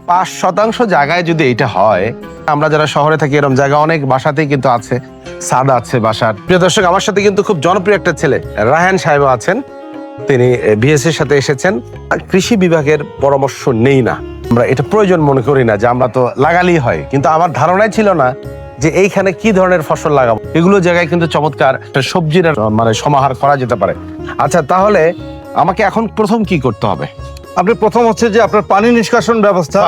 5% জায়গায় যদি এটা হয়, আমরা যারা শহরে থাকি এরকম জায়গা অনেক বাসাতেই কিন্তু আছে, ছাদ আছে বাসার। প্রিয় দর্শক, আমার সাথে কিন্তু খুব জনপ্রিয় একটা ছেলে রায়হান সাহেব আছেন। তিনি বিএসসি এর সাথে এসেছেন। কৃষি বিভাগের পরামর্শ নেই না, আমরা এটা প্রয়োজন মনে করি না, যে আমরা তো লাগালেই হয়। কিন্তু আমার ধারণাই ছিল না যে এইখানে কি ধরনের ফসল লাগাবো। এগুলো জায়গায় কিন্তু চমৎকার সবজির মানে সমাহার করা যেতে পারে। আচ্ছা, তাহলে আমাকে এখন প্রথম কি করতে হবে? আপনি প্রথম হচ্ছে যে আপনার পানি নিষ্কাশন ব্যবস্থা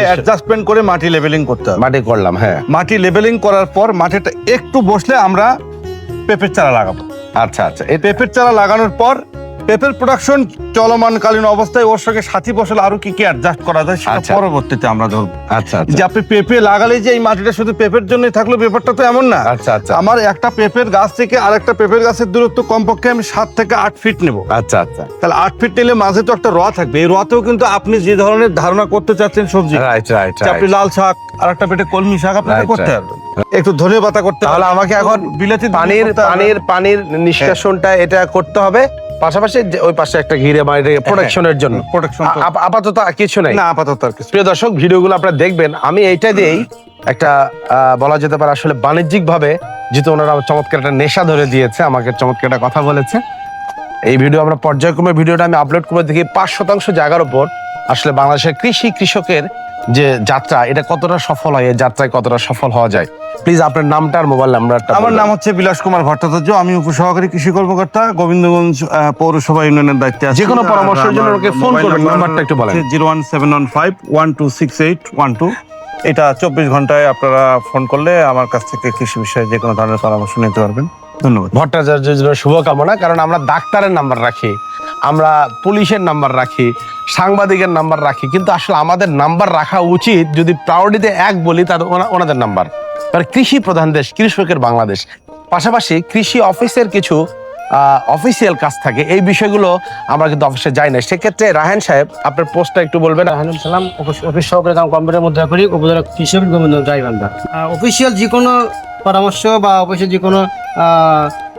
অ্যাডজাস্টমেন্ট করে মাটি লেভেলিং করতে হবে। মাটি করলাম, হ্যাঁ। মাটি লেভেলিং করার পর মাটিটা একটু বসলে আমরা পেঁপের চারা লাগাবো। আচ্ছা আচ্ছা, এই পেঁপের চারা লাগানোর পর পেঁপের প্রোডাকশন চলমানকালীন অবস্থায় ওর সঙ্গে সাথী ফসল আরো কি কি অ্যাডজাস্ট করা যায় সেটা পরবর্তীতে আমরা ধরবো। আচ্ছা, যে আপনি পেঁপে লাগালে যে এই মাটিটা শুধু পেঁপের জন্যই থাকলো, ব্যাপারটা তো এমন না। আচ্ছা আচ্ছা, আমার একটা পেঁপের গাছ থেকে আরেকটা পেঁপের গাছের দূরত্ব কমপক্ষে আমি 7 থেকে 8 ফিট নেব। আচ্ছা আচ্ছা, তাহলে 8 ফিট নিলে মাঝে তো একটা র থাকবে। এই রতেও কিন্তু আপনি যে ধরনের ধারণা করতে চাচ্ছেন সবজি, রাইট রাইট, আপনি লাল শাক আর একটা পেটে কলমি শাক আপনাকে করতে হবে, একটু ধনিয়া পাতা করতে হবে। তাহলে আমাকে এখন বিলাতি পানির নিষ্কাশনটা এটা করতে হবে, পাশাপাশি ওই পাশে একটা ঘিরে প্রোটেকশনের জন্য। আপাতত কিছু নাই না, আপাতত আর কিছু। প্রিয় দর্শক, ভিডিওগুলো আপনারা দেখবেন। আমি এইটা দিয়েই একটা বলা যেতে পারে আসলে বাণিজ্যিক ভাবে, যেহেতু ওনারা চমৎকার একটা নেশা ধরে দিয়েছে, আমাকে চমৎকার একটা কথা বলেছে। এই ভিডিও আমরা পর্যায়ক্রমে ভিডিওটা আমি আপলোড করে দেখি 5% জায়গার উপর আসলে বাংলাদেশের কৃষকের যে যাত্রা, এটা কতটা সফল হয়, এই যাত্রায় কতটা সফল হওয়া যায়। প্লিজ আপনার নামটা আর মোবাইল নাম্বারটা। আমার নাম হচ্ছে বিলাস কুমার ভট্টাচার্য, আমি উপসহকারী কৃষি কর্মকর্তা, গোবিন্দগঞ্জ পৌরসভা ইউনিয়নের দায়িত্বে আছি। যে কোনো পরামর্শের জন্য ওকে ফোন করবেন, নাম্বারটা একটু বলেন। 01715126812। এটা 24 ঘন্টায় আপনারা ফোন করলে আমার কাছ থেকে কৃষি বিষয়ে যে কোনো ধরনের পরামর্শ নিতে পারবেন। ধন্যবাদ। ভট্টাচার্যের জন্য শুভকামনা। কারণ আমরা ডাক্তারের নাম্বার রাখি, আমরা পুলিশের নাম্বার রাখি, সাংবাদিকের নাম্বার রাখি, কিন্তু আসলে আমাদের নাম্বার রাখা উচিত, যদি প্রায়োরিটিতে 1 বলি তাহলে ওনাদের নাম্বার। কারণ কৃষি প্রধান দেশ, কৃষকের বাংলাদেশ। পাশাপাশি কৃষি অফিসের কিছু অফিসিয়াল কাজ থাকে, এই বিষয়গুলো আমরা কিন্তু অফিসে যাই না। সেক্ষেত্রে রায়হান সাহেব, আপনার পোস্টটা একটু বলবেন। রায়হানুল সালাম, অফিস সহকারী কাম কম্পিউটার মধ্যে করি, উপজেলা কৃষি গোবিন্দগঞ্জ গাইবান্ধা। অফিসিয়াল যে কোনো পরামর্শ বা অফিসের যে কোনো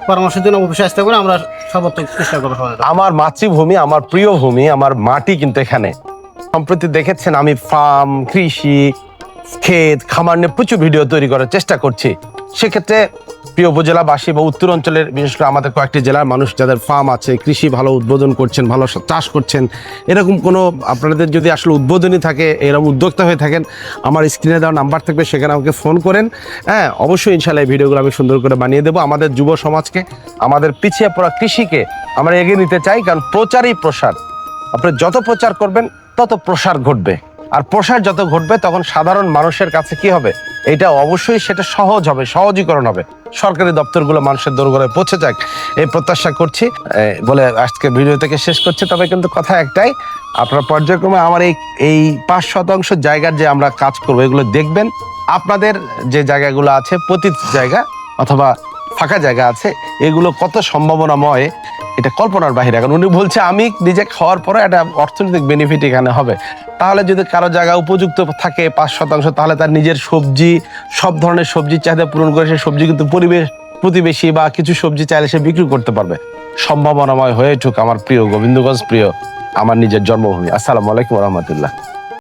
পরামর্শের জন্য অফিসে আসতে পারে, আমরা সর্বোত্তম চেষ্টা করবো। আমার মাতৃভূমি, আমার প্রিয় ভূমি, আমার মাটি কিন্তু এখানে। সম্প্রতি দেখেছেন আমি ফার্ম, কৃষি, ক্ষেত, খামার নিয়ে প্রচুর ভিডিও তৈরি করার চেষ্টা করছি। সেক্ষেত্রে প্রিয় উপজেলাবাসী বা উত্তর অঞ্চলের, বিশেষ করে আমাদের কয়েকটি জেলার মানুষ যাদের ফার্ম আছে, কৃষি ভালো উদ্বোধন করছেন, ভালো চাষ করছেন, এরকম কোনো আপনাদের যদি আসলে উদ্বোধনী থাকে, এরকম উদ্যোক্তা হয়ে থাকেন, আমার স্ক্রিনে দেওয়া নাম্বার থাকবে, সেখানে আমাকে ফোন করেন। হ্যাঁ, অবশ্যই ইনশাল্লাহ এই ভিডিওগুলো আমি সুন্দর করে বানিয়ে দেবো। আমাদের যুব সমাজকে, আমাদের পিছিয়ে পড়া কৃষিকে আমরা এগিয়ে নিতে চাই। কারণ প্রচারই প্রসার। আপনি যত প্রচার করবেন তত প্রসার ঘটবে, আর প্রসার যত ঘটবে তখন সাধারণ মানুষের কাছে কি হবে, এটা অবশ্যই সেটা সহজ হবে, সহজীকরণ হবে। সরকারি দপ্তরগুলো মানুষের দোরগোড়ায় পৌঁছে যাক, এই প্রত্যাশা করছি বলে আজকে ভিডিও থেকে শেষ করছি। তবে কিন্তু কথা একটাই, আপনারা পর্যায়ক্রমে আমার এই 5% জায়গার যে আমরা কাজ করবো, এগুলো দেখবেন। আপনাদের যে জায়গাগুলো আছে, পতিত জায়গা অথবা ফাঁকা জায়গা আছে, এগুলো কত সম্ভাবনাময়, এটা কল্পনার বাহিরে। এখন উনি বলছে আমি নিজে খাওয়ার পরে একটা অর্থনৈতিক বেনিফিট এখানে হবে। তাহলে যদি কারো জায়গা উপযুক্ত থাকে 5%, তাহলে তার নিজের সবজি, সব ধরনের সবজির চাহিদা পূরণ করে সে সবজি কিন্তু প্রতিবেশী বা কিছু সবজি চাইলে সে বিক্রি করতে পারবে। সম্ভাবনাময় হয়ে উঠুক আমার প্রিয় গোবিন্দগঞ্জ, প্রিয় আমার নিজের জন্মভূমি। আসসালামু আলাইকুম ওয়া রাহমাতুল্লাহ।